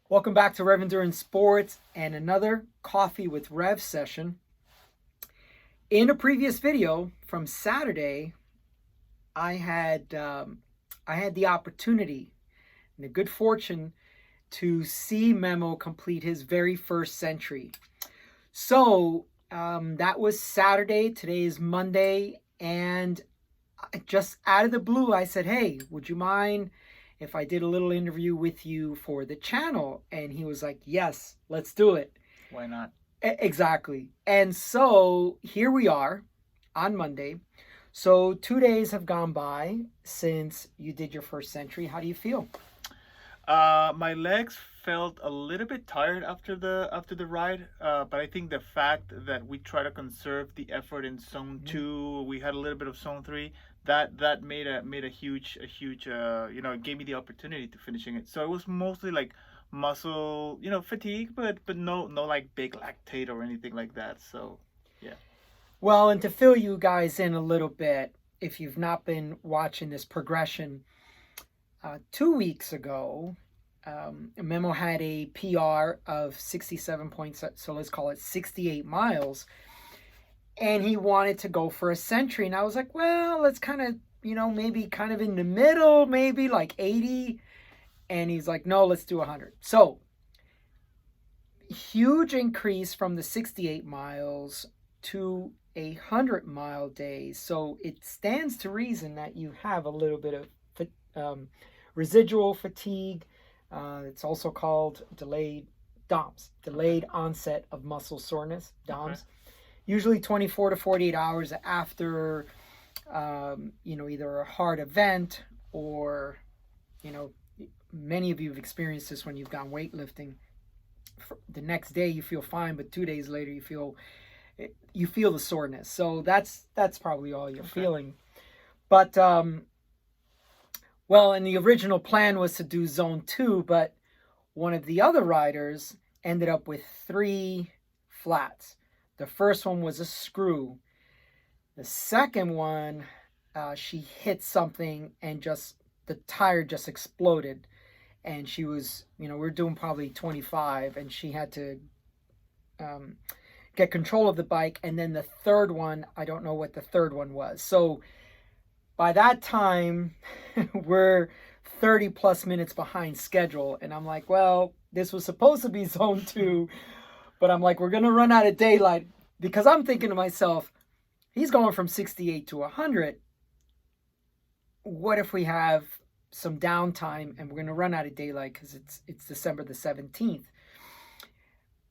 Welcome back to Rev Endurance Sports and another Coffee with Rev session. In a previous video from Saturday, I had the opportunity and the good fortune to see Memo complete his very first century. So that was Saturday. Today is Monday, and just out of the blue, I said, "Hey, would you mind if I did a little interview with you for the channel?" And he was like, "Yes, let's do it." Why not? Exactly. And so here we are on Monday. So 2 days have gone by since you did your first century. How do you feel? My legs felt a little bit tired after the ride, but I think the fact that we try to conserve the effort in zone Mhm. two, we had a little bit of zone three. That made a huge it gave me the opportunity to finishing it. So it was mostly like muscle fatigue, but no like big lactate or anything like that. So yeah. Well, and to fill you guys in a little bit, if you've not been watching this progression, 2 weeks ago, Memo had a PR of 67 points, so let's call it 68 miles. And he wanted to go for a century. And I was like, well, let's kind of, maybe kind of in the middle, maybe like 80. And he's like, no, let's do 100. So, huge increase from the 68 miles to 100-mile days. So, it stands to reason that you have a little bit of residual fatigue. It's also called delayed DOMS, delayed onset of muscle soreness, Okay. DOMS. Usually 24 to 48 hours after, either a hard event or, you know, many of you have experienced this when you've gone weightlifting. The next day you feel fine, but 2 days later you feel the soreness. So that's probably all you're Okay. feeling. But well, and the original plan was to do zone two, but one of the other riders ended up with 3 flats. The first one was a screw. The second one, she hit something and just the tire just exploded. And she was, we're doing probably 25, and she had to get control of the bike. And then the third one, I don't know what the third one was. So by that time, we're 30 plus minutes behind schedule. And I'm like, well, this was supposed to be zone two, but I'm like, we're going to run out of daylight because I'm thinking to myself, he's going from 68 to 100. What if we have some downtime and we're going to run out of daylight because it's December the 17th?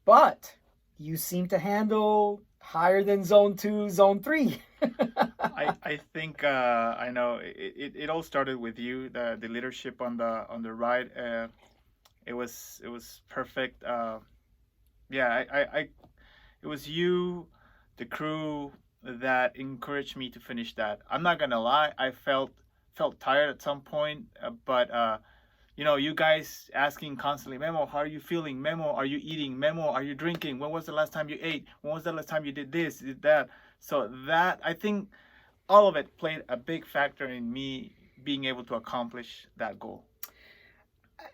But you seem to handle higher than zone two, zone three. I think I know it all started with you, the leadership on the ride. It was perfect. Yeah, it was you, the crew that encouraged me to finish that. I'm not gonna lie, I felt tired at some point, but you guys asking constantly, Memo, how are you feeling? Memo, are you eating? Memo, are you drinking? When was the last time you ate? When was the last time you did this, did that? So that I think all of it played a big factor in me being able to accomplish that goal.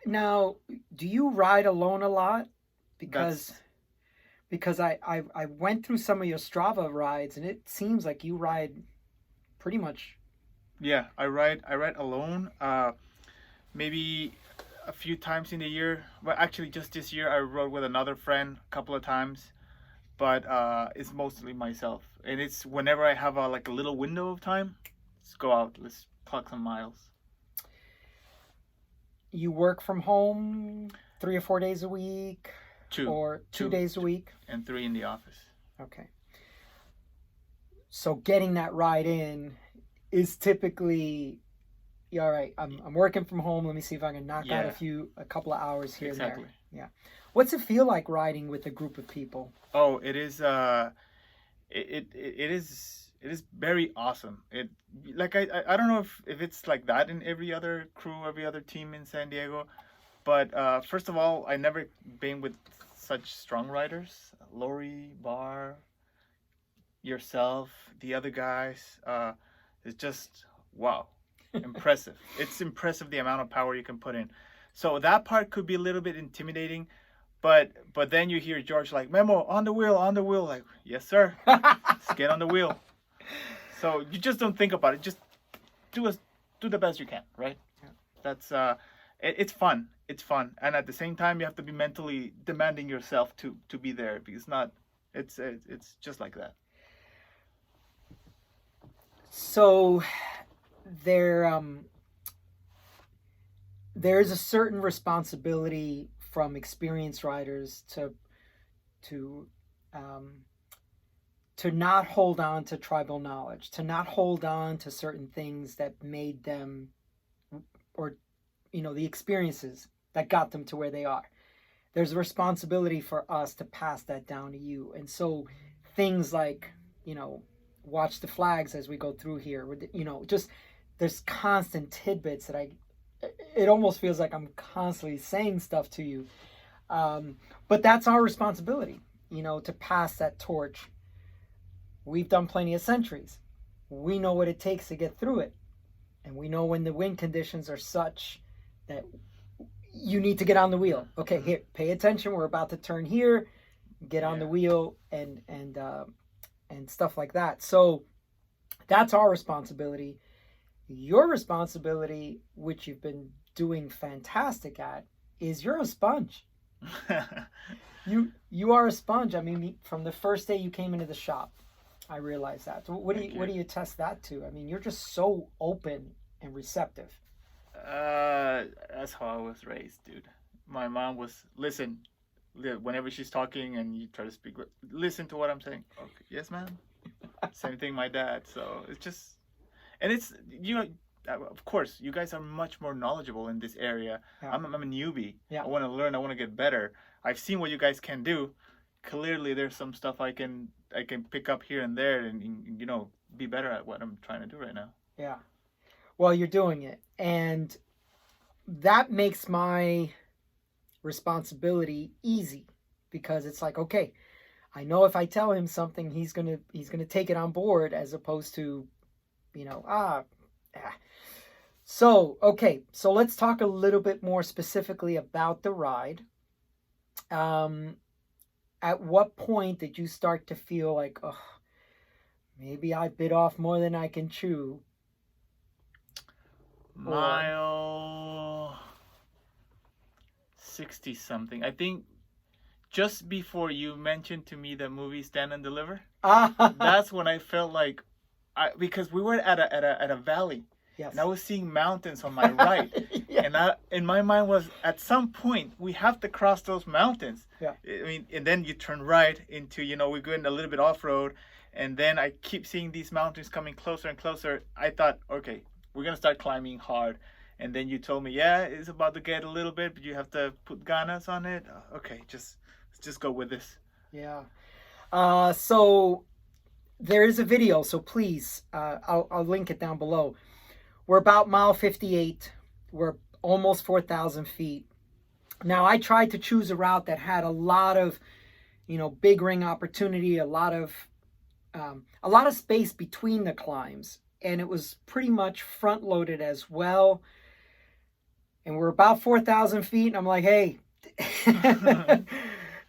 Now, do you ride alone a lot? Because That's I went through some of your Strava rides, and it seems like you ride pretty much. Yeah, I ride alone. Maybe a few times in the year. But actually, just this year, I rode with another friend a couple of times. But it's mostly myself, and it's whenever I have a little window of time, let's go out, let's clock some miles. You work from home 3 or 4 days a week, Two, or two two, days a week. and three in the office. Okay. So getting that ride in is typically, yeah, all right. I'm working from home. Let me see if I can knock out Yeah, a couple of hours here and there. exactly. Yeah. What's it feel like riding with a group of people? Oh, it is. It is very awesome. It like I don't know if it's like that in every other crew, every other team in San Diego, but first of all, I never been with such strong riders. Lori, Bar, yourself, the other guys. It's just wow, impressive. It's impressive the amount of power you can put in. So that part could be a little bit intimidating, but then you hear George like, Memo, on the wheel, on the wheel. Like, yes, sir. Let's get on the wheel. So you just don't think about it. Just do as do the best you can, right? That's it's fun. It's fun, and at the same time, you have to be mentally demanding yourself to be there because not. It's just like that. So there there's a certain responsibility from experienced riders to um, to not hold on to tribal knowledge, to not hold on to certain things that made them, or the experiences that got them to where they are. There's a responsibility for us to pass that down to you. And so things like, watch the flags as we go through here, just there's constant tidbits that it almost feels like I'm constantly saying stuff to you. But that's our responsibility, to pass that torch. We've done plenty of centuries. We know what it takes to get through it. And we know when the wind conditions are such that you need to get on the wheel. Okay, here, pay attention. We're about to turn here. Get on the wheel and stuff like that. So that's our responsibility. Your responsibility, which you've been doing fantastic at, is you're a sponge. You are a sponge. I mean, from the first day you came into the shop, I realized that. So what do you attest that to? I mean, you're just so open and receptive. That's how I was raised, dude. My mom was listen. Whenever she's talking and you try to speak, listen to what I'm saying. Okay, yes, ma'am. Same thing, my dad. So it's just, and it's of course, you guys are much more knowledgeable in this area. Yeah. I'm a newbie. Yeah. I want to learn. I want to get better. I've seen what you guys can do. Clearly, there's some stuff I can pick up here and there, and be better at what I'm trying to do right now. Yeah. Well, you're doing it, and that makes my responsibility easy, because it's like, okay, I know if I tell him something, he's gonna take it on board, as opposed to, So, okay, so let's talk a little bit more specifically about the ride. At what point did you start to feel like, oh, maybe I bit off more than I can chew? Mile 60 something. I think just before you mentioned to me the movie Stand and Deliver, that's when I felt like, because we were at a valley. Yes. And I was seeing mountains on my right. Yeah. And in my mind was, at some point, we have to cross those mountains. Yeah. I mean, and then you turn right into, we're going a little bit off-road. And then I keep seeing these mountains coming closer and closer. I thought, okay, we're going to start climbing hard. And then you told me, yeah, it's about to get a little bit, but you have to put ganas on it. Okay, let's just go with this. Yeah. So there is a video. So please, I'll link it down below. We're about mile 58. We're almost 4,000 feet. Now, I tried to choose a route that had a lot of, big ring opportunity, a lot of space between the climbs, and it was pretty much front loaded as well. And we're about 4,000 feet, and I'm like, hey,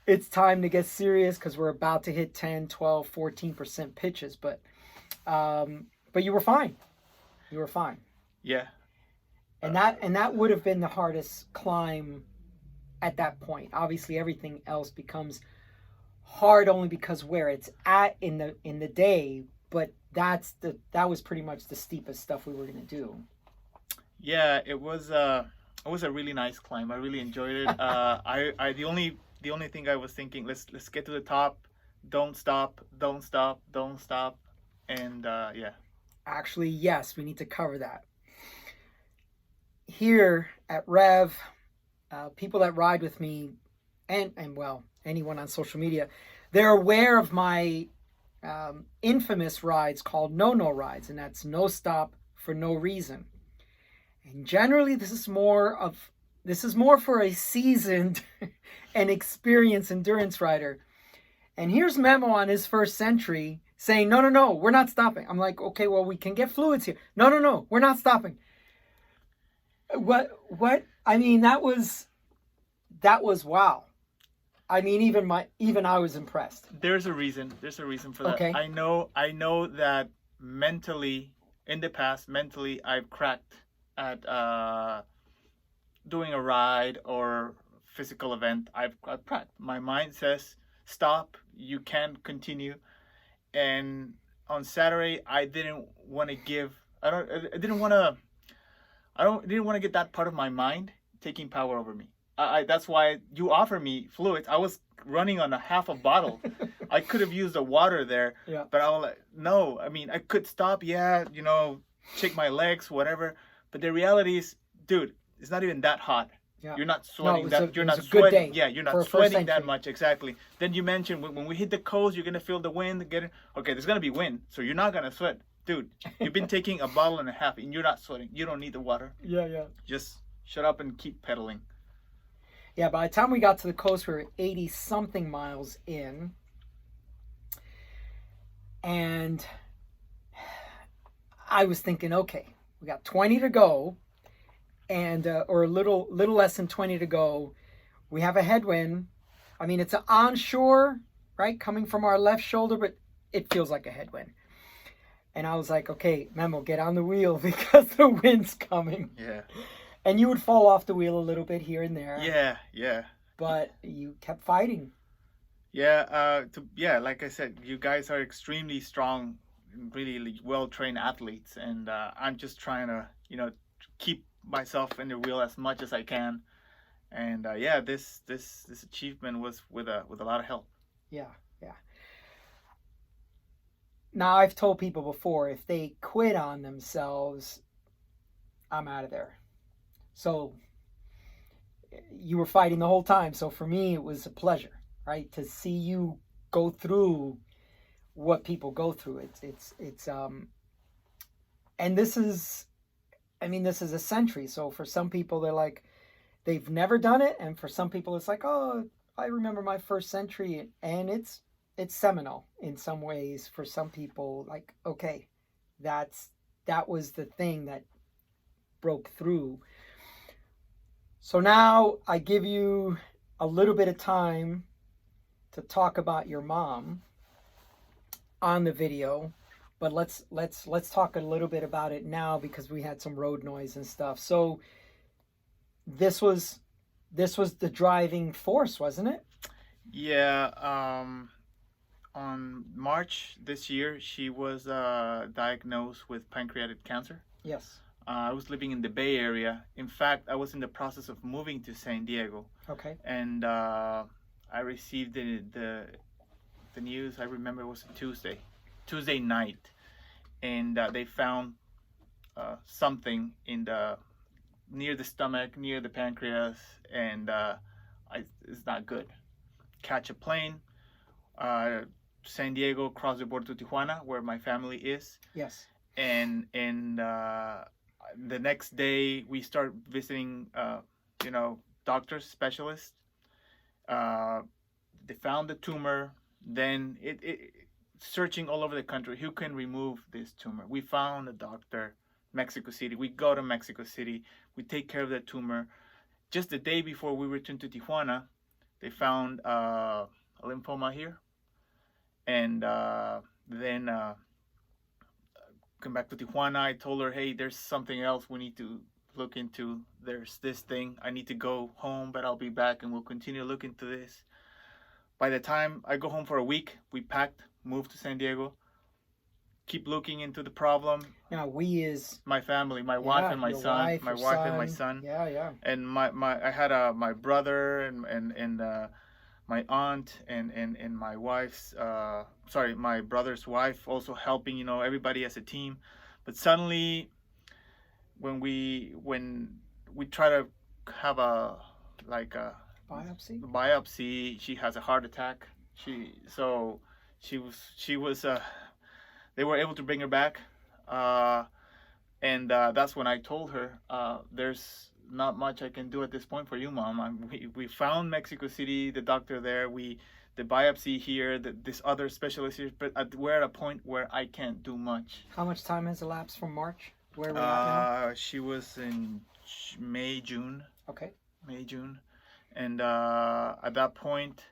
it's time to get serious, because we're about to hit 10, 12, 14% pitches. But you were fine. You were fine. Yeah. And that would have been the hardest climb at that point. Obviously, everything else becomes hard only because where it's at in the day. But that was pretty much the steepest stuff we were gonna do. Yeah, it was a really nice climb. I really enjoyed it. The only thing I was thinking, let's get to the top. Don't stop. And yeah. Actually, yes, we need to cover that. Here at REV, people that ride with me, and well, anyone on social media, they're aware of my infamous rides called no rides, and that's no stop for no reason. And generally, this is more for a seasoned and experienced endurance rider. And here's Memo on his first century saying, no, we're not stopping. I'm like, okay, well, we can get fluids here. No, we're not stopping. What? I mean, that was wow. I mean, even I was impressed. There's a reason. There's a reason for that. Okay. I know that mentally, in the past, mentally, I've cracked at doing a ride or physical event. I've cracked. My mind says stop. You can't continue. And on Saturday, I didn't want to give. I didn't want to. I don't didn't want to get that part of my mind taking power over me. That's why you offer me fluids. I was running on a half a bottle. I could have used the water there, Yeah. but I was like, no. I mean, I could stop. Yeah, shake my legs, whatever. But the reality is, dude, it's not even that hot. Yeah. You're not No, sweating that. You're it not was a good sweating. day Yeah, you're for not a first sweating that entry. much. Exactly. Then you mentioned when we hit the coast, you're gonna feel the wind. Okay, there's gonna be wind, so you're not gonna sweat, dude. You've been taking a bottle and a half, and you're not sweating. You don't need the water. Yeah. Just shut up and keep pedaling. Yeah, by the time we got to the coast, we were 80 something miles in. And I was thinking, okay, we got 20 to go, and or a little less than 20 to go. We have a headwind. I mean, it's an onshore, right, coming from our left shoulder, but it feels like a headwind. And I was like, okay, Memo, get on the wheel because the wind's coming. Yeah. And you would fall off the wheel a little bit here and there. Yeah. But you kept fighting. Yeah. Like I said, you guys are extremely strong, really well trained athletes, and I'm just trying to, keep myself in the wheel as much as I can. And this achievement was with a lot of help. Yeah. Now, I've told people before, if they quit on themselves, I'm out of there. So you were fighting the whole time. So for me, it was a pleasure, right, to see you go through what people go through. And this is a century. So for some people, they're like, they've never done it, and for some people, it's like, oh, I remember my first century, and it's seminal in some ways. For some people, like, okay, that was the thing that broke through. So now I give you a little bit of time to talk about your mom on the video, but let's talk a little bit about it now because we had some road noise and stuff. So this was the driving force, wasn't it? Yeah. On March this year, she was diagnosed with pancreatic cancer. Yes. I was living in the Bay Area. In fact, I was in the process of moving to San Diego. Okay. And I received the news. I remember it was a Tuesday night, and they found something near the stomach, near the pancreas, and it's not good. Catch a plane, San Diego, cross the border to Tijuana, where my family is. Yes. And the next day we start visiting, doctors, specialists. They found the tumor. Then it searching all over the country, who can remove this tumor? We found a doctor, Mexico City. We go to Mexico City. We take care of that tumor. Just the day before we returned to Tijuana, they found a lymphoma here. And then come back to Tijuana. I told her, hey, there's something else we need to look into. There's this thing. I need to go home, but I'll be back and we'll continue looking into this. By the time I go home for a week, we packed, moved to San Diego, keep looking into the problem. Now, we is my family, my wife and my son, and my son. Yeah. And I had my brother and my aunt and my wife's my brother's wife also helping, everybody as a team. But suddenly when we try to have a biopsy, she has a heart attack. She was they were able to bring her back, and that's when I told her, there's not much I can do at this point for you, Mom. We found Mexico City, the doctor there, the biopsy here, this other specialist here, but we're at a point where I can't do much. How much time has elapsed from March? Where we're at now? She was in May, June. Okay. May, June. And at that point,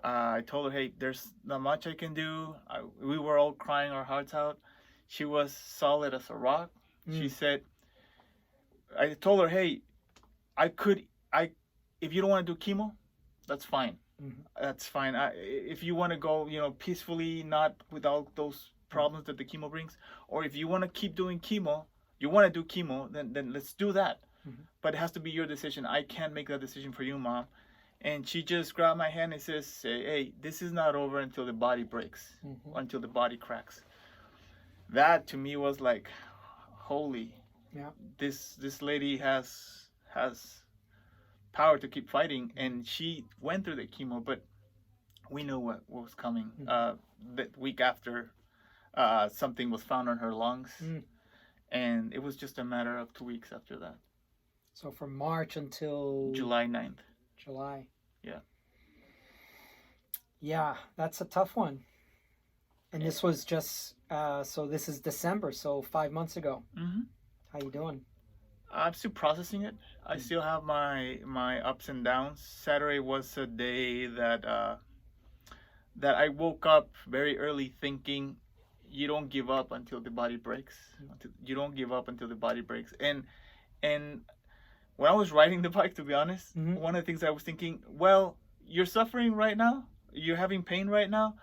I told her, hey, there's not much I can do. We were all crying our hearts out. She was solid as a rock. She said, I told her, hey, if you don't want to do chemo, that's fine. That's fine. If you want to go, peacefully, not without those problems that the chemo brings, or if you want to keep doing chemo, you want to do chemo, then let's do that. But it has to be your decision. I can't make that decision for you, Mom. And she just grabbed my hand and says, hey, this is not over until the body breaks, until the body cracks. That to me was like, holy, this lady has power to keep fighting. And she went through the chemo, but we knew what was coming. The week after, something was found on her lungs. And it was just a matter of 2 weeks after that. So from March until July 9th. July. Yeah. Yeah, that's a tough one. And this was just, so this is December, so 5 months ago. How you doing? I'm still processing it. I still have my ups and downs. Saturday was a day that I woke up very early thinking, you don't give up until the body breaks. You don't give up until the body breaks. And when I was riding the bike, to be honest, one of the things I was thinking, well, you're suffering right now. You're having pain right now.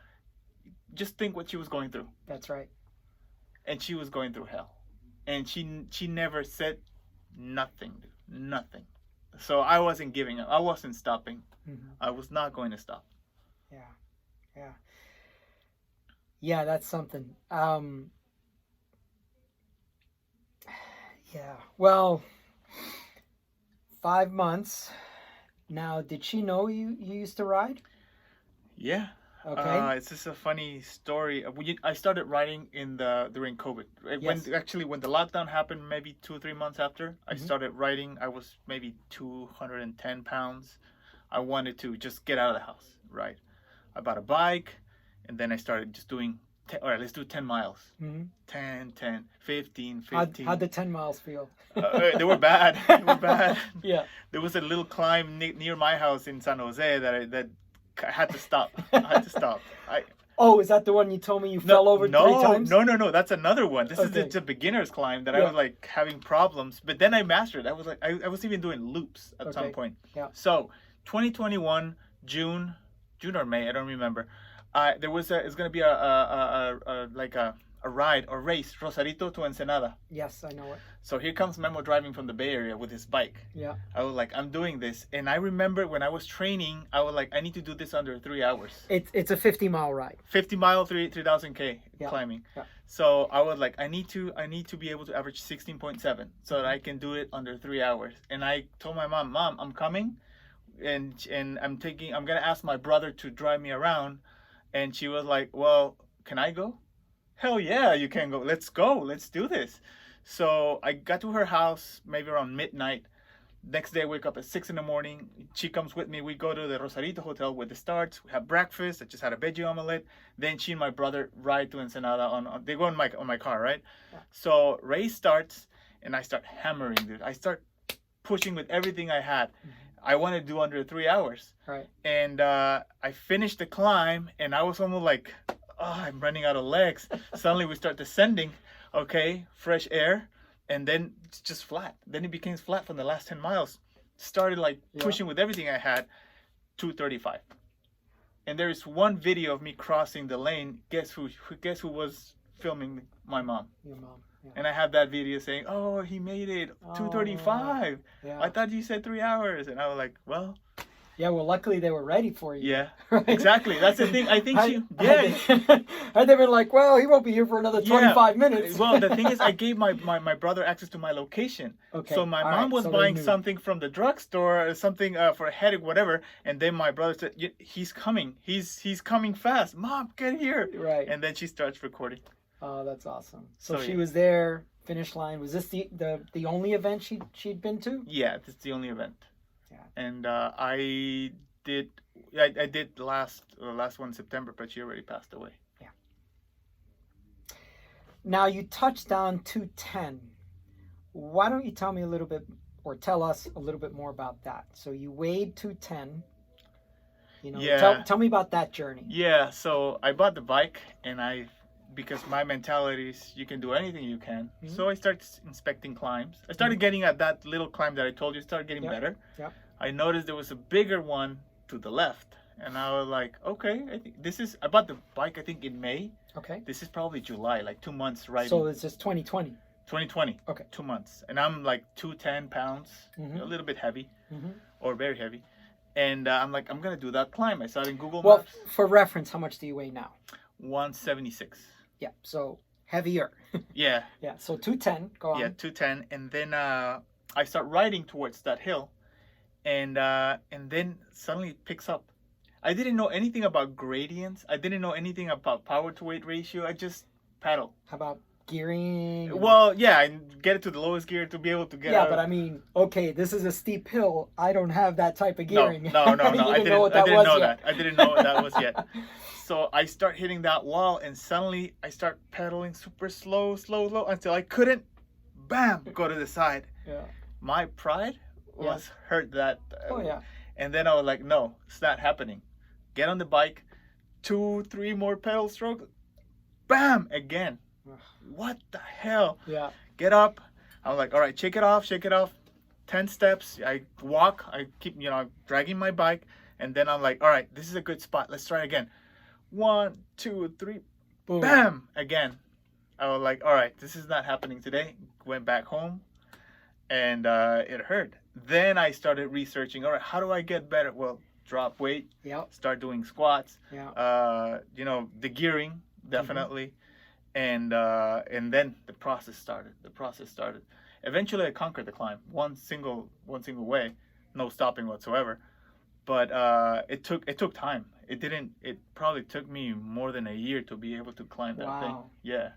Just think what she was going through. That's right. And she was going through hell. And she never said nothing. Nothing. So I wasn't giving up. I wasn't stopping. I was not going to stop. Yeah. Yeah, that's something. Yeah. Well, 5 months. Now, did she know you used to ride? Yeah. Okay. It's just a funny story. I started riding during COVID. Yes. When the lockdown happened, maybe 2 or 3 months after, I started riding. I was maybe 210 pounds. I wanted to just get out of the house, right? I bought a bike, and then I started just doing, all right, let's do 10 miles. 10, 15, 15. How'd the 10 miles feel? They were bad. They were bad. Yeah. There was a little climb near my house in San Jose that I had to stop. I had to stop. Oh, is that the one you told me you fell over 3 times? No. That's another one. This Okay. is the beginner's climb that I was like having problems. But then I mastered. I was like, I was even doing loops at some point. Yeah. So 2021, June or May, I don't remember. It's gonna be a ride or race, Rosarito to Ensenada. Yes, I know it. So here comes Memo driving from the Bay Area with his bike. Yeah. I was like, I'm doing this. And I remember when I was training, I was like, I need to do this under 3 hours. It's a 50-mile ride. 50 mile, 3,000 K climbing. Yeah. So I was like, I need to be able to average 16.7 so that I can do it under 3 hours. And I told my mom, I'm coming, and I'm gonna ask my brother to drive me around. And she was like, well, can I go? Hell yeah, you can go. Let's go. Let's do this. So I got to her house maybe around midnight. Next day, I wake up at 6 in the morning. She comes with me. We go to the Rosarito Hotel where it starts. We have breakfast. I just had a veggie omelet. Then she and my brother ride to Ensenada. They go on my car, right? Yeah. So race starts, and I start hammering, dude. I start pushing with everything I had. I want to do under 3 hours. Right. And I finished the climb, and I was almost like, I'm running out of legs. Suddenly we start descending. Okay, fresh air, and then it's just flat. Then it became flat from the last 10 miles. Started like pushing with everything I had, 235. And there is one video of me crossing the lane. Guess who was filming me? My mom. Your mom. Yeah. And I have that video saying, oh, he made it, 235. Yeah. I thought you said 3 hours. And I was like, well. Yeah, well, luckily they were ready for you. Yeah, right? Exactly. That's the thing. I think had they been like, well, he won't be here for another 25 minutes. Well, the thing is, I gave my brother access to my location. Okay. So my mom was buying something from the drugstore, or something for a headache, whatever. And then my brother said, he's coming. He's coming fast. Mom, get here. Right. And then she starts recording. Oh, that's awesome. So she was there, finish line. Was this the only event she'd been to? Yeah, this is the only event. Yeah. And I did the last one in September, but she already passed away. Yeah. Now you touched on 210. Why don't you tell me a little bit or tell us a little bit more about that. So you weighed 210. Yeah. Tell me about that journey. Yeah, so I bought the bike, and because my mentality is you can do anything you can. Mhm. So I started inspecting climbs. I started getting at that little climb that I told you, started getting better. Yep. I noticed there was a bigger one to the left, and I was like, okay, I think I bought the bike, I think in May. Okay. This is probably July, like 2 months riding. So it's just 2020. 2020. Okay. 2 months. And I'm like 210 pounds, Mhm. a little bit heavy, Mhm. or very heavy. And I'm like, I'm going to do that climb. I saw it in Google Well, Maps. for reference, how much do you weigh now? 176. Yeah, so heavier. Yeah. Yeah, so 210. Go on. Yeah, 210. And then I start riding towards that hill, and then suddenly it picks up. I didn't know anything about gradients. I didn't know anything about power to weight ratio. I just paddle. How about gearing? Well, yeah, I get it to the lowest gear to be able to get Yeah, out. but I mean, okay, this is a steep hill. I don't have that type of gearing. No. You I didn't know know I didn't know what that was yet. So I start hitting that wall, and suddenly I start pedaling super slow until I couldn't, bam, go to the side. Yeah. My pride was hurt that. Oh yeah. And then I was like, no, it's not happening. Get on the bike, 2-3 more pedal strokes, bam, again. What the hell? Yeah. Get up. I'm like, all right, shake it off. 10 steps. I walk. I keep, dragging my bike. And then I'm like, all right, this is a good spot. Let's try again. 1, 2, 3, Boom. bam, again. I was like, all right, this is not happening today. Went back home, and it hurt. Then I started researching, all right, how do I get better? Well, drop weight. Yep. Start doing squats. Yeah. The gearing, definitely. And then the process started. Eventually I conquered the climb one single way, no stopping whatsoever. But it took time. It probably took me more than a year to be able to climb that thing. Yeah.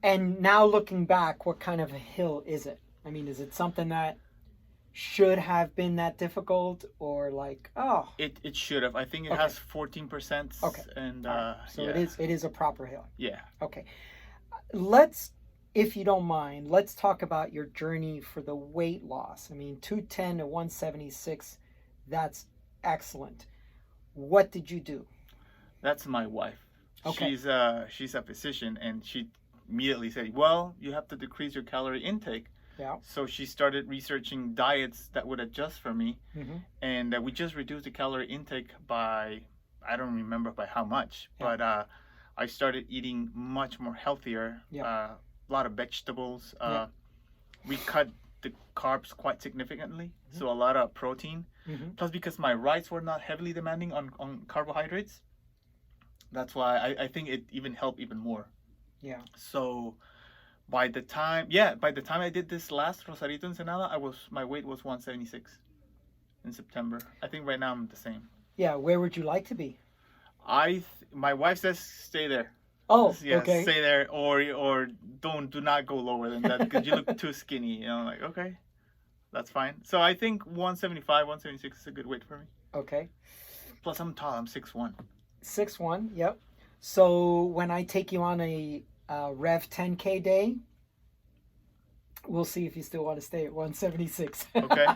And now looking back, what kind of a hill is it? I mean, is it something that should have been that difficult, or like, oh, it should have. I think it has 14%. Okay. And so it is a proper hill. Yeah. Okay. Let's, if you don't mind, let's talk about your journey for the weight loss. I mean, 210 to 176, that's excellent. What did you do? That's my wife. Okay. She's a physician, and she immediately said, well, you have to decrease your calorie intake. Yeah. So she started researching diets that would adjust for me. Mm-hmm. And we just reduced the calorie intake by, I don't remember by how much, but I started eating much more healthier. A lot of vegetables. We cut the carbs quite significantly, so a lot of protein. Mm-hmm. Plus, because my rides were not heavily demanding on carbohydrates, that's why I think it even helped even more. Yeah. So by the time I did this last Rosarito Ensenada, my weight was 176 in September. I think right now I'm the same. Yeah. Where would you like to be? My wife says stay there. Oh, yeah, okay. Stay there, or do not go lower than that because you look too skinny. Like, okay, that's fine. So I think 175, 176 is a good weight for me. Okay. Plus I'm tall. I'm 6'1". 6'1", yep. So when I take you on a REV 10K day, we'll see if you still want to stay at 176. Okay.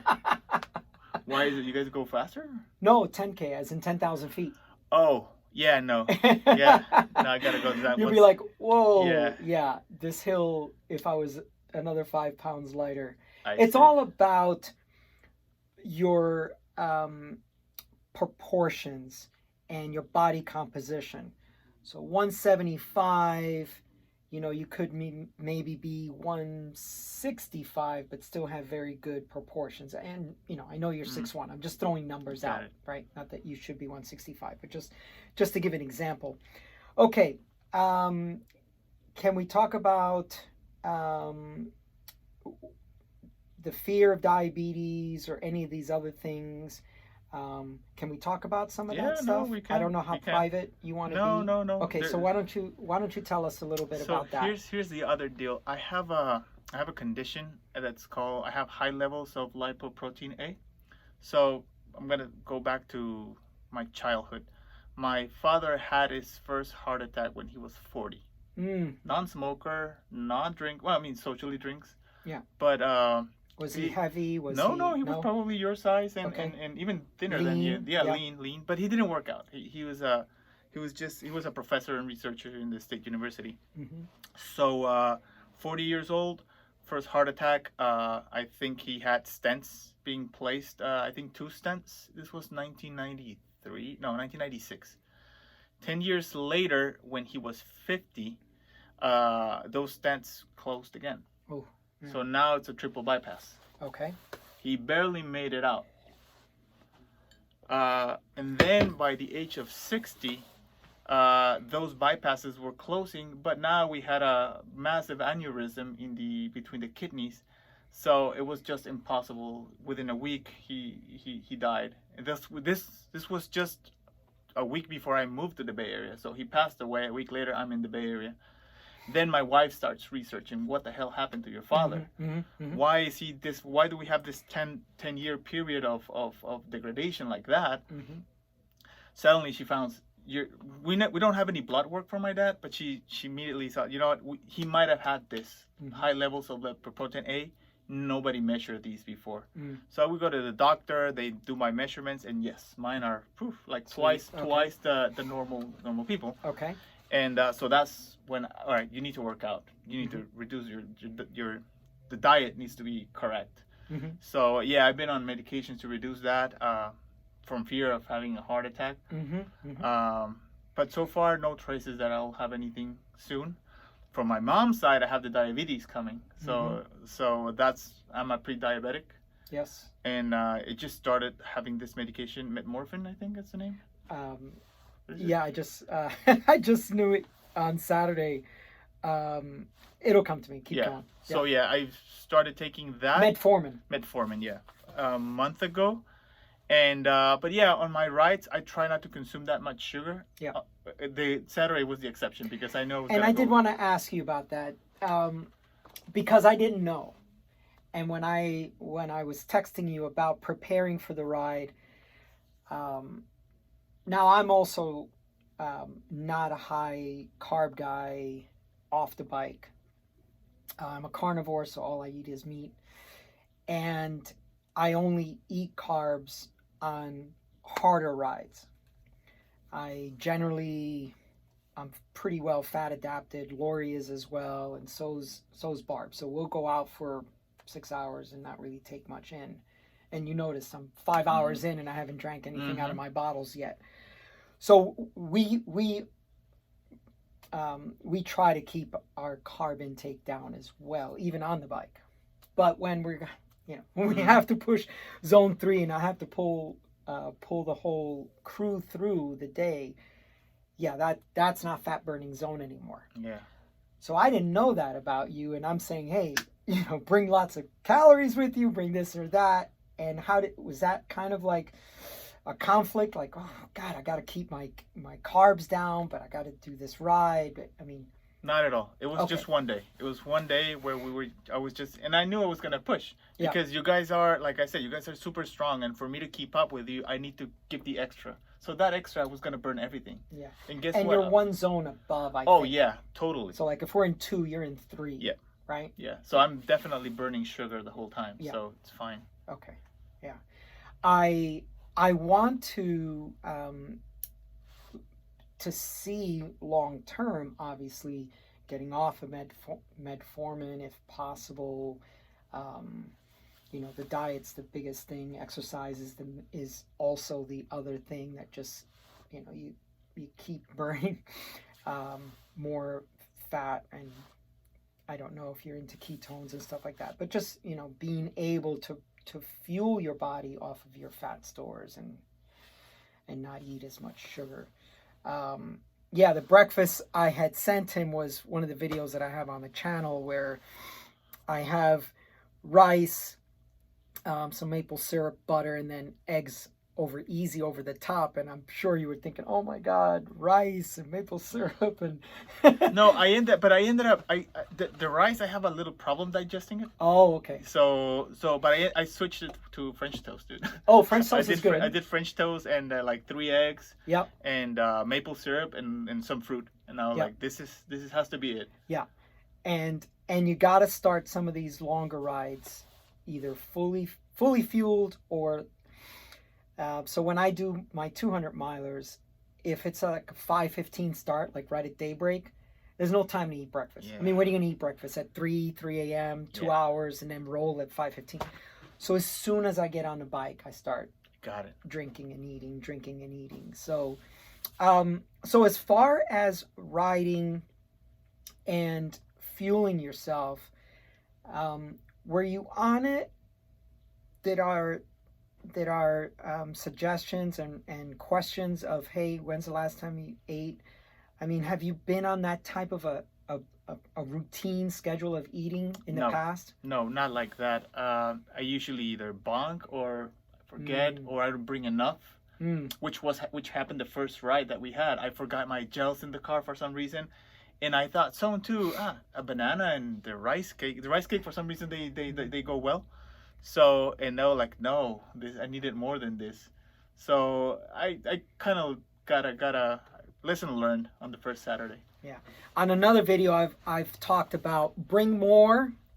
Why is it? You guys go faster? No, 10K, as in 10,000 feet. Oh, yeah, no. Yeah, no, I gotta go to that. You'd be like, whoa, yeah, this hill, if I was another 5 pounds lighter. It's all about your proportions and your body composition. So 175, you could maybe be 165, but still have very good proportions. And, I know you're 6'1". I'm just throwing numbers out, right? Not that you should be 165, but just to give an example. Okay. Can we talk about the fear of diabetes or any of these other things? Can we talk about some of that stuff? No, we can. I don't know how private you want to be. No. Okay, so why don't you tell us a little bit about that? Here's the other deal. I have a condition that's called, I have high levels of lipoprotein A. So I'm gonna go back to my childhood. My father had his first heart attack when he was 40. Non-smoker, not drink. Well, I mean, socially drinks. Yeah. But Was he heavy? Was no, he was probably your size Okay. and even thinner than you. Lean, Yeah, yeah. lean. But he didn't work out. He was he was a professor and researcher in the state university. Hmm. So 40 years old, first heart attack. I think he had stents being placed. I think 2 stents. This was 1993. No, 1996. 10 years later, when he was 50, those stents closed again. Oh. Yeah. So now it's a triple bypass. Okay. He barely made it out. And then by the age of 60, those bypasses were closing, but now we had a massive aneurysm in between the kidneys, so it was just impossible. Within a week, he died. And this was just a week before I moved to the Bay Area. So he passed away. A week later, I'm in the Bay Area. Then my wife starts researching what the hell happened to your father. Why is he this? Why do we have this 10-year period of degradation like that? Suddenly she found we don't have any blood work for my dad, but she immediately thought, you know what, he might have had this high levels of protein A. Nobody measured these before. So we go to the doctor, they do my measurements, and yes, mine are like twice the normal people. Okay. And so that's when, all right, you need to work out. You need to reduce the diet needs to be correct. So yeah, I've been on medications to reduce that from fear of having a heart attack. But so far, no traces that I'll have anything soon. From my mom's side, I have the diabetes coming. So I'm a pre-diabetic. Yes. And it just started having this medication, metmorphin, I think that's the name. Yeah, I just I just knew it on Saturday. It'll come to me. Keep going. So yeah, I started taking that. Metformin, yeah, a month ago. And but yeah, on my rides, I try not to consume that much sugar. Yeah. The Saturday was the exception because I know. And I did want to ask you about that because I didn't know. And when I was texting you about preparing for the ride, now I'm also not a high carb guy off the bike. I'm a carnivore, so all I eat is meat. And I only eat carbs on harder rides. I'm pretty well fat adapted. Lori is as well, and so's Barb. So we'll go out for 6 hours and not really take much in. And you notice I'm 5 hours in and I haven't drank anything out of my bottles yet. So we try to keep our carb intake down as well, even on the bike. But when we have to push zone 3 and I have to pull the whole crew through the day, yeah, that's not fat burning zone anymore. Yeah. So I didn't know that about you, and I'm saying, hey, bring lots of calories with you, bring this or that. And was that kind of like a conflict? Like, oh God, I got to keep my carbs down, but I got to do this ride. But I mean, not at all. It was just one day. It was one day where and I knew I was going to push because you guys are, like I said, you guys are super strong. And for me to keep up with you, I need to give the extra. So that extra was going to burn everything. Yeah. And guess what? And you're one zone above, I think. Oh, yeah, totally. So like if we're in 2, you're in 3. Yeah. Right? Yeah. So I'm definitely burning sugar the whole time. Yeah. So it's fine. Okay. Yeah. I want to see long term, obviously, getting off of metformin if possible. The diet's the biggest thing. Exercise is also the other thing that just, you keep burning more fat. And I don't know if you're into ketones and stuff like that, but just, being able to fuel your body off of your fat stores and not eat as much sugar. The breakfast I had sent him was one of the videos that I have on the channel where I have rice, some maple syrup, butter, and then eggs easy over the top. And I'm sure you were thinking, oh my God, rice and maple syrup and No, I ended up the rice, I have a little problem digesting it. Oh, okay. But I switched it to French toast, dude. Oh, French toast is good. I did French toast and like 3 eggs. Yep. And maple syrup and some fruit. And I was like, this has to be it. Yeah. And you got to start some of these longer rides, either fully fueled or so when I do my 200 milers, if it's like a 5:15 start, like right at daybreak, there's no time to eat breakfast. Yeah. I mean, when are you gonna eat breakfast? At 3 a.m., 2 Yeah. hours, and then roll at 5:15. So as soon as I get on the bike, I start Got it. drinking and eating. So so as far as riding and fueling yourself, were you on it? Did our suggestions and questions of, hey, when's the last time you ate? I mean, have you been on that type of a routine schedule of eating in the past? No, not like that. I usually either bonk or forget, or I don't bring enough. Which happened the first ride that we had. I forgot my gels in the car for some reason, and I thought someone too. A banana and the rice cake. The rice cake for some reason they go well. So, and they were like, no, I needed more than this. So I kind of got a lesson learned on the first Saturday. Yeah. On another video, I've talked about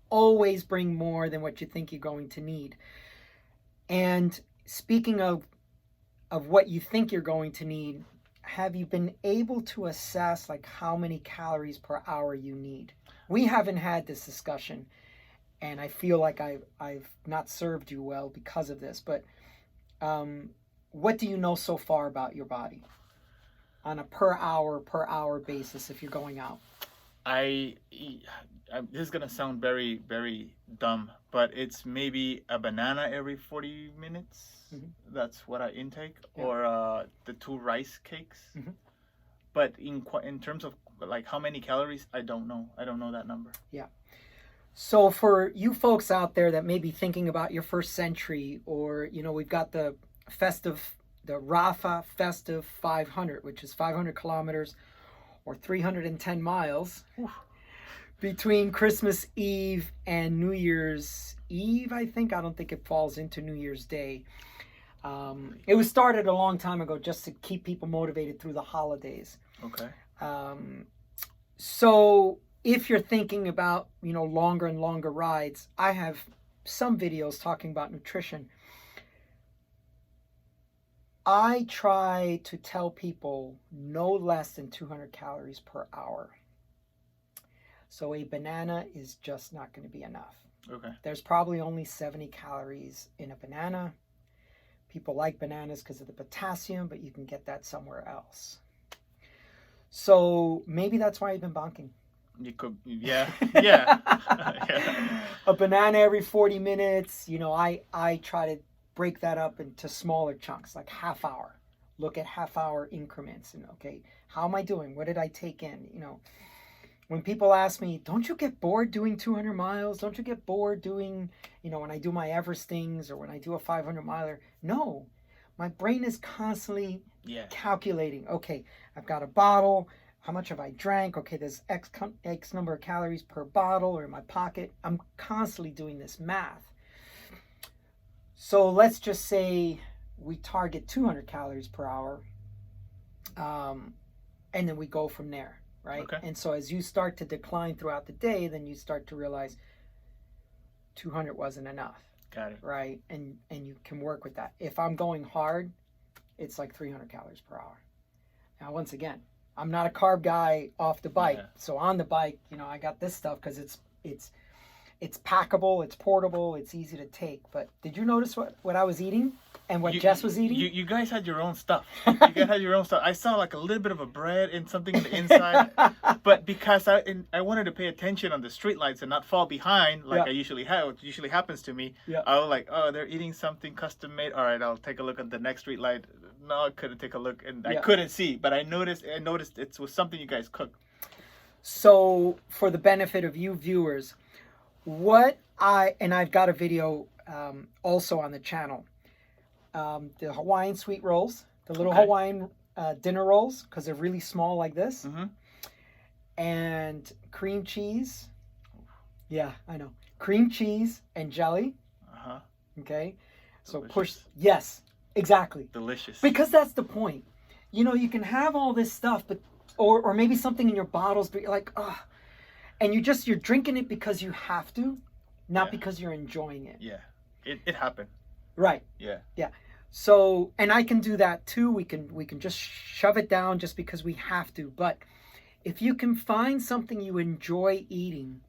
always bring more than what you think you're going to need. And speaking of what you think you're going to need, have you been able to assess like how many calories per hour you need? We haven't had this discussion, and I feel like I've not served you well because of this, but what do you know so far about your body on a per hour basis if you're going out? This is gonna sound very, very dumb, but it's maybe a banana every 40 minutes. Mm-hmm. That's what I intake, yeah. Or the 2 rice cakes. Mm-hmm. But in terms of like how many calories, I don't know. I don't know that number. Yeah. So for you folks out there that may be thinking about your first century, or we've got the Rafa Festive 500, which is 500 kilometers or 310 miles. Oof. Between Christmas Eve and New Year's Eve, I think. I don't think it falls into New Year's Day. It was started a long time ago just to keep people motivated through the holidays. Okay. So if you're thinking about, longer and longer rides, I have some videos talking about nutrition. I try to tell people no less than 200 calories per hour. So a banana is just not going to be enough. Okay. There's probably only 70 calories in a banana. People like bananas because of the potassium, but you can get that somewhere else. So maybe that's why you've been bonking. You could, yeah. Yeah. A banana every 40 minutes. I try to break that up into smaller chunks, like half hour. Look at half hour increments and, okay, how am I doing? What did I take in? When people ask me, don't you get bored doing 200 miles? Don't you get bored doing, when I do my Everestings or when I do a 500 miler? No, my brain is constantly calculating. Okay, I've got a bottle. How much have I drank? Okay, there's X number of calories per bottle or in my pocket. I'm constantly doing this math. So let's just say we target 200 calories per hour, and then we go from there. Right? Okay. And so as you start to decline throughout the day, then you start to realize 200 wasn't enough. Got it. Right? And you can work with that. If I'm going hard, it's like 300 calories per hour. Now, once again, I'm not a carb guy off the bike. Yeah. So on the bike, I got this stuff because it's packable, it's portable, it's easy to take. But did you notice what I was eating? And what Jess was eating? You guys had your own stuff. I saw like a little bit of a bread and something on the inside. But because I wanted to pay attention on the street lights and not fall behind like I usually have, which usually happens to me. Yeah. I was like, oh, they're eating something custom made. All right, I'll take a look at the next street light. No, I couldn't take a look. And I couldn't see. But I noticed it was something you guys cooked. So for the benefit of you viewers, I've got a video also on the channel. The Hawaiian sweet rolls, the little Hawaiian dinner rolls, because they're really small like this. Mm-hmm. And cream cheese. Yeah, I know. Cream cheese and jelly. Uh-huh. Okay. So delicious. Yes, exactly. Delicious. Because that's the point. You can have all this stuff, but or maybe something in your bottles, but you're like, and you're drinking it because you have to, not Yeah. because you're enjoying it. Yeah. It happened. Right. Yeah. So, and I can do that too. We can just shove it down just because we have to. But if you can find something you enjoy eating,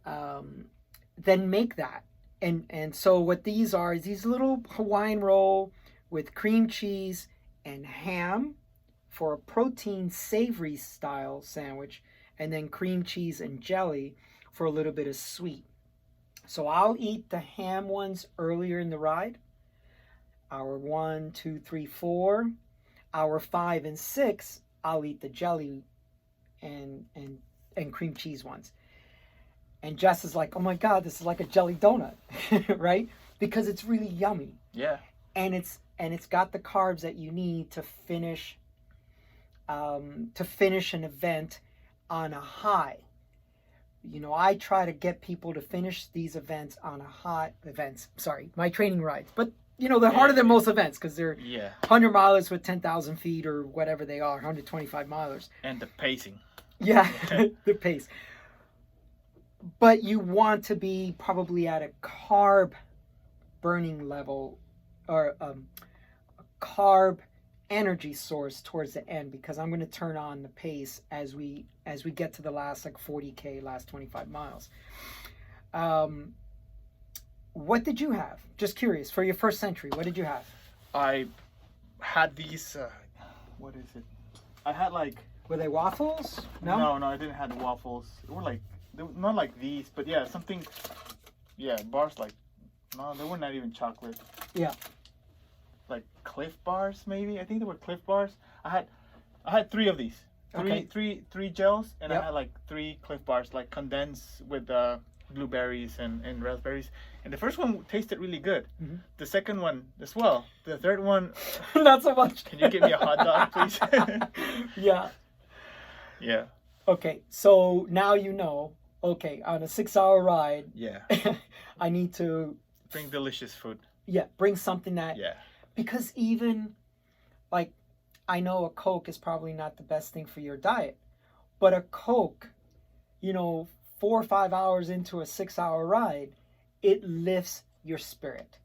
then make that. And so what these are is these little Hawaiian roll with cream cheese and ham for a protein savory style sandwich, and then cream cheese and jelly for a little bit of sweet. So I'll eat the ham ones earlier in the ride. Hour 1, 2, 3, 4. Hour 5 and 6, I'll eat the jelly and cream cheese ones. And Jess is like, oh my God, this is like a jelly donut, right? Because it's really yummy. Yeah. And it's got the carbs that you need to finish an event on a high. You know, I try to get people to finish these events on a high. My training rides. But, you know, they're harder than most events because they're 100 milers with 10,000 feet or whatever they are, 125 milers. And the pacing. Yeah, the pace. But you want to be probably at a carb burning level or a carb energy source towards the end, because I'm going to turn on the pace as we get to the last like 40K, last 25 miles. What did you have? Just curious, for your first century, what did you have? I had these, what is it? I had like... Were they waffles? No, I didn't have the waffles. They were not like these, but yeah, something, bars like, no, they were not even chocolate. Yeah. Like Cliff bars, maybe. I think they were Cliff bars. I had 3 of these. Three gels, and I had like 3 Cliff bars, like condensed with blueberries and raspberries. And the first one tasted really good. Mm-hmm. The second one as well. The third one, not so much. Can you give me a hot dog, please? Yeah. Yeah. Okay, so now you know. Okay, on a 6-hour ride. Yeah. I need to bring delicious food. Yeah, bring something that. Yeah. Because even, like, I know a Coke is probably not the best thing for your diet, but a Coke, you know, 4 or 5 hours into a 6-hour ride, it lifts your spirit.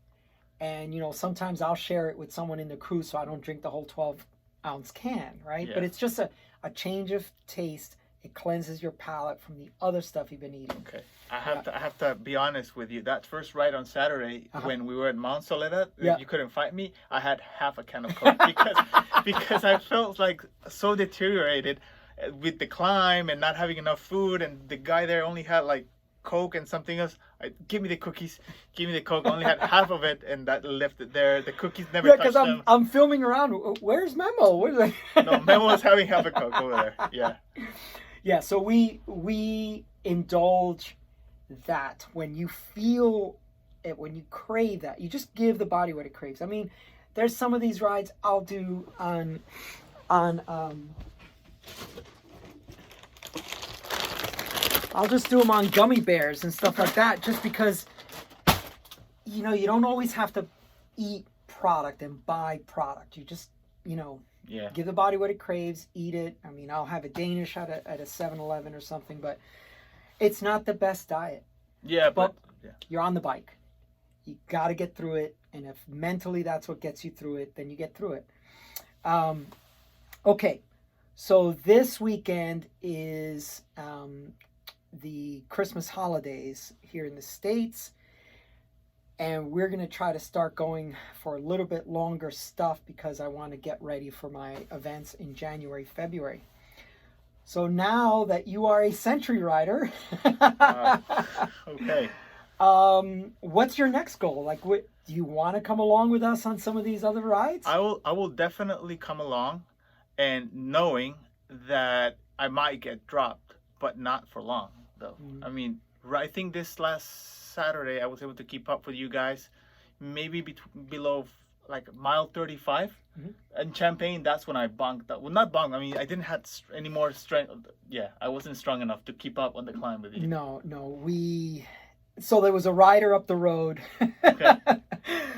And, you know, sometimes I'll share it with someone in the crew so I don't drink the whole 12-ounce can, right? Yeah. But it's just a change of taste. It cleanses your palate from the other stuff you've been eating. Okay. I have to be honest with you. That first ride on Saturday, when we were at Mount Soledad, you couldn't fight me. I had half a can of Coke because I felt like so deteriorated with the climb and not having enough food, and the guy there only had like Coke and something else. Give me the cookies, give me the Coke. I only had half of it, and that left it there. The cookies never touched them. Because I'm filming around. Where's Memo? No, Memo was having half a Coke over there. Yeah. Yeah, so we indulge that when you feel it, when you crave that. You just give the body what it craves. I mean, there's some of these rides I'll do on I'll just do them on gummy bears and stuff like that, just because, you know, you don't always have to eat product and buy product. You just, you know, give the body what it craves, eat it. I mean, I'll have a Danish at a 7-Eleven or something, but it's not the best diet. Yeah, but you're on the bike. You got to get through it, and if mentally that's what gets you through it, then you get through it. Okay, so this weekend is the Christmas holidays here in the States, and we're going to try to start going for a little bit longer stuff because I want to get ready for my events in January, February. So now that you are a Century rider, okay. What's your next goal? Like, do you want to come along with us on some of these other rides? I will definitely come along, and knowing that I might get dropped, but not for long though. Mm-hmm. I mean, I think this last Saturday I was able to keep up with you guys, maybe below like mile 35. Mm-hmm. In Champaign, that's when I bonked up. Well, not bonked. I mean, I didn't have any more strength. Yeah, I wasn't strong enough to keep up on the climb with you. No. So there was a rider up the road. Okay.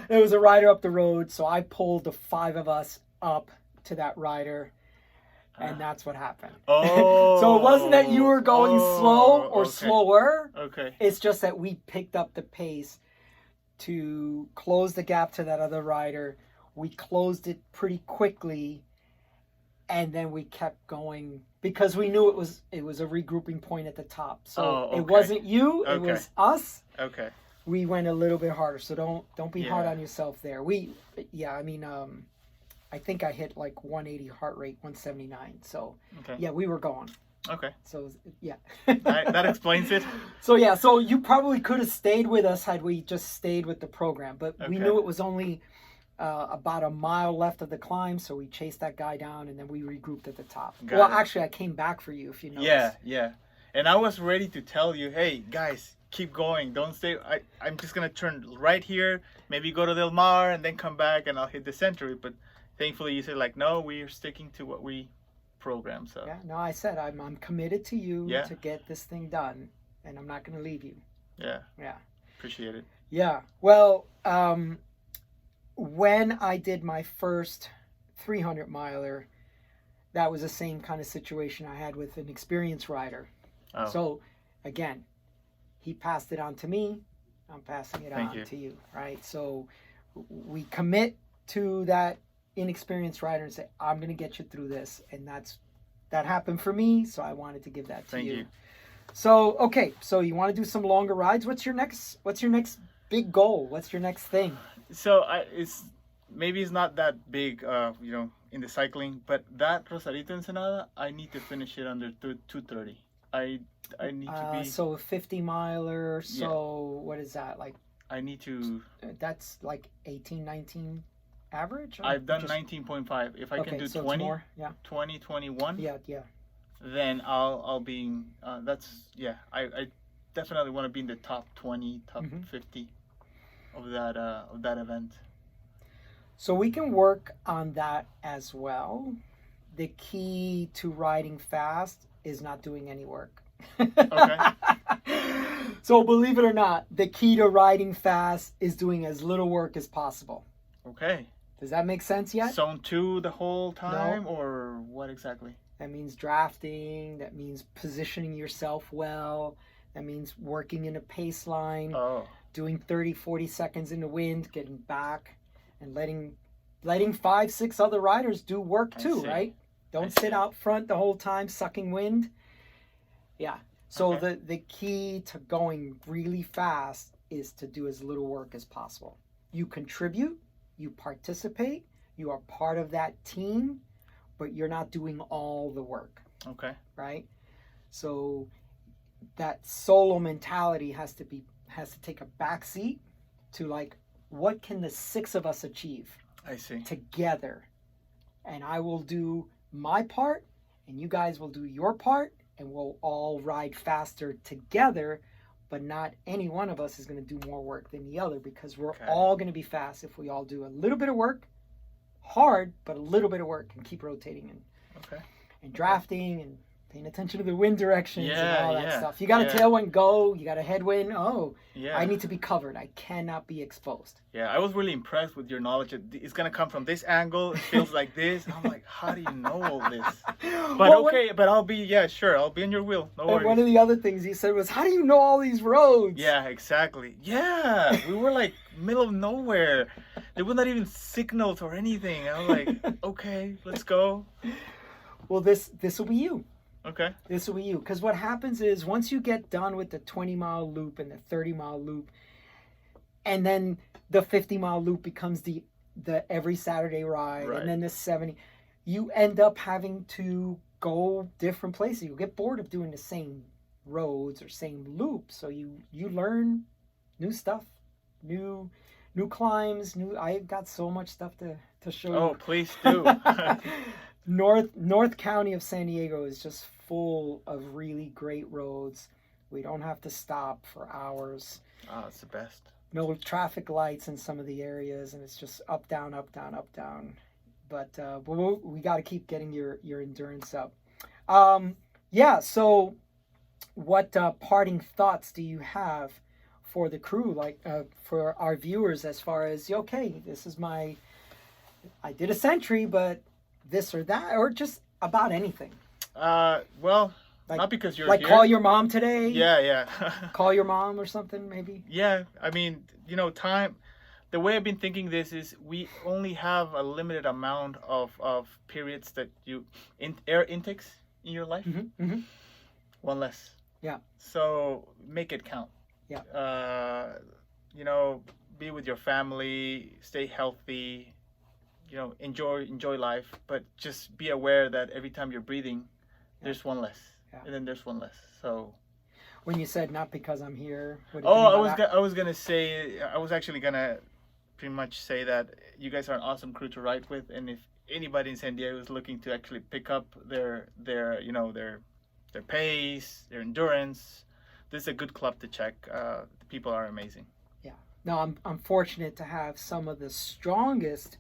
There was a rider up the road, so I pulled the 5 of us up to that rider. And that's what happened. Oh. So it wasn't that you were going slow or okay. slower. Okay. It's just that we picked up the pace to close the gap to that other rider. We closed it pretty quickly, and then we kept going because we knew it was a regrouping point at the top. So it wasn't you, it was us. Okay. We went a little bit harder, so don't be hard Yeah. on yourself there. I think I hit like 180 heart rate, 179. So yeah, we were going. Okay. So yeah. That explains it. So yeah, so you probably could have stayed with us had we just stayed with the program, but we knew it was only about a mile left of the climb, so we chased that guy down and then we regrouped at the top. Actually, I came back for you, if you noticed. Yeah. And I was ready to tell you, hey guys, keep going, don't stay. I'm just gonna turn right here, maybe go to Del Mar and then come back and I'll hit the century. But thankfully you said like, no, we're sticking to what we programmed. So yeah, no, I said I'm committed to you to get this thing done, and I'm not gonna leave you. Yeah. Appreciate it. Yeah, well, when I did my first 300 miler, that was the same kind of situation I had with an experienced rider. So again, he passed it on to me, I'm passing it on to you, right? So we commit to that inexperienced rider and say, I'm going to get you through this. And that happened for me, so I wanted to give that to you. So, okay, so you want to do some longer rides? What's your next big goal? What's your next thing? So it's not that big, in the cycling, but that Rosarito Ensenada, I need to finish it under 2:30. I need to be. So a 50 miler. So what is that like? I need to. That's like 18, 19 average. I've done 19.5. If I can do so 20, more, 20, 21. Yeah. Then I'll be in. I definitely want to be in the top 20, top 50 of that event. So we can work on that as well. The key to riding fast is not doing any work. Okay. So believe it or not, the key to riding fast is doing as little work as possible. Okay. Does that make sense yet? Zone 2 the whole time, or what exactly? That means drafting. That means positioning yourself well. That means working in a pace line. Doing 30, 40 seconds in the wind, getting back, and letting 5, 6 other riders do work too, right? Don't sit out front the whole time sucking wind. Yeah. So the key to going really fast is to do as little work as possible. You contribute, you participate, you are part of that team, but you're not doing all the work. Okay. Right? So that solo mentality has to take a back seat to like, what can the 6 of us achieve? I see. Together. And I will do my part and you guys will do your part and we'll all ride faster together, but not any one of us is going to do more work than the other because we're all going to be fast if we all do a little bit of work, hard, but a little bit of work and keep rotating and drafting and paying attention to the wind directions and all that stuff. You got a tailwind, go. You got a headwind, I need to be covered. I cannot be exposed. Yeah, I was really impressed with your knowledge. It's going to come from this angle. It feels like this. I'm like, how do you know all this? But but I'll be, I'll be in your wheel. No worries. One of the other things you said was, how do you know all these roads? Yeah, exactly. Yeah, we were like middle of nowhere. There were not even signals or anything. I was like, okay, let's go. Well, this will be you. Okay. This will be you. Because what happens is once you get done with the 20-mile loop and the 30-mile loop, and then the 50-mile loop becomes the every Saturday ride, and then the 70, you end up having to go different places. You get bored of doing the same roads or same loops. So you learn new stuff, new climbs, I got so much stuff to show you. Oh, please do. North County of San Diego is just full of really great roads. We don't have to stop for hours. Oh, it's the best. No traffic lights in some of the areas, and it's just up, down, up, down, up, down. But we got to keep getting your endurance up. So what parting thoughts do you have for the crew, like for our viewers, as far as, this is I did a century, but this or that, or just about anything. Well, Like, not because you're like here. call your mom today. Yeah. Call your mom or something maybe. Yeah, I mean, time. The way I've been thinking this is we only have a limited amount of periods that air intakes in your life. Mm-hmm. One less. Yeah. So make it count. Yeah. Be with your family, stay healthy, enjoy life, but just be aware that every time you're breathing, there's one less. Yeah. And then there's one less. So when you said not because I'm here, what did oh, you mean by that? I was actually gonna pretty much say that you guys are an awesome crew to ride with, and if anybody in San Diego is looking to actually pick up their pace, their endurance, this is a good club to check. The people are amazing. Yeah. No, I'm fortunate to have some of the strongest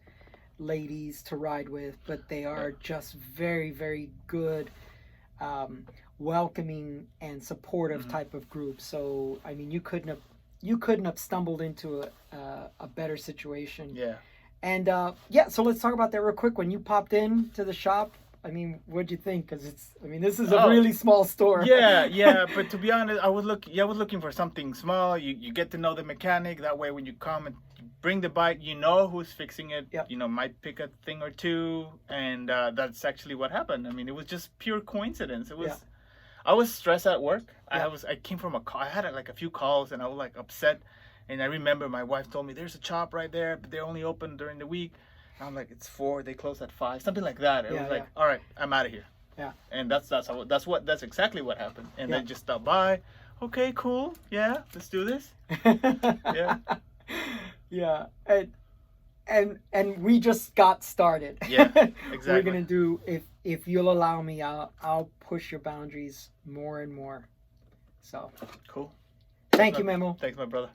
ladies to ride with, but they are just very, very good, welcoming and supportive type of group. So I mean, you couldn't have stumbled into a better situation. Yeah. And so let's talk about that real quick. When you popped in to the shop, I mean, what'd you think? Because this is a really small store. Yeah. But to be honest, I was looking for something small. You get to know the mechanic. That way, when you come and bring the bike, you know who's fixing it. Yep. Might pick a thing or two, and that's actually what happened. I mean, it was just pure coincidence. It was. Yeah. I was stressed at work. Yeah. I came from a call. I had like a few calls, and I was like upset. And I remember my wife told me there's a shop right there, but they only open during the week. And I'm like, it's 4, they close at 5, something like that. It was like, all right, I'm out of here. Yeah. And that's exactly what happened. And then just stop by. Okay, cool. Yeah, let's do this. Yeah. Yeah. And we just got started. Yeah, exactly. We're gonna do, if you'll allow me, I'll push your boundaries more and more. So cool. Thank you, Memo. Thanks, my brother.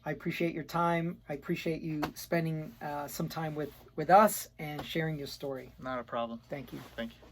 I appreciate your time. I appreciate you spending some time with us and sharing your story. Not a problem. Thank you. Thank you.